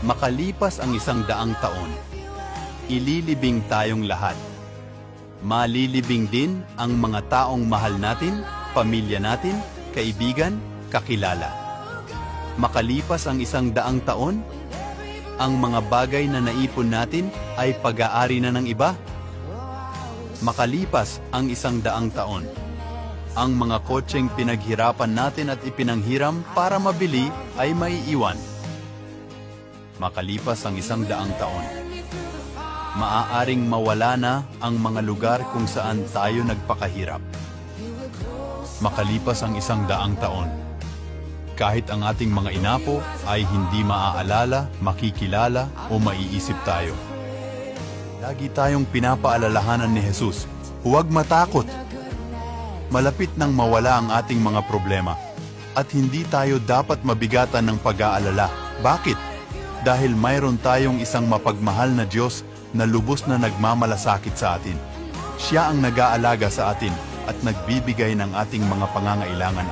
Makalipas ang 100 taon, ililibing tayong lahat. Malilibing din ang mga taong mahal natin, pamilya natin, kaibigan, kakilala. Makalipas ang 100 taon, ang mga bagay na naipon natin ay pag-aari na ng iba. Makalipas ang 100 taon, ang mga kotseng pinaghirapan natin at ipinanghiram para mabili ay maiiwan. Makalipas ang 100 taon, maaaring mawala na ang mga lugar kung saan tayo nagpakahirap. Makalipas ang 100 taon, kahit ang ating mga inapo ay hindi maaalala, makikilala o maiisip tayo. Lagi tayong pinapaalalahanan ni Jesus, huwag matakot. Malapit nang mawala ang ating mga problema at hindi tayo dapat mabigatan ng pag-aalala. Bakit? Dahil mayroon tayong isang mapagmahal na Diyos na lubos na nagmamalasakit sa atin. Siya ang nag-aalaga sa atin at nagbibigay ng ating mga pangangailangan.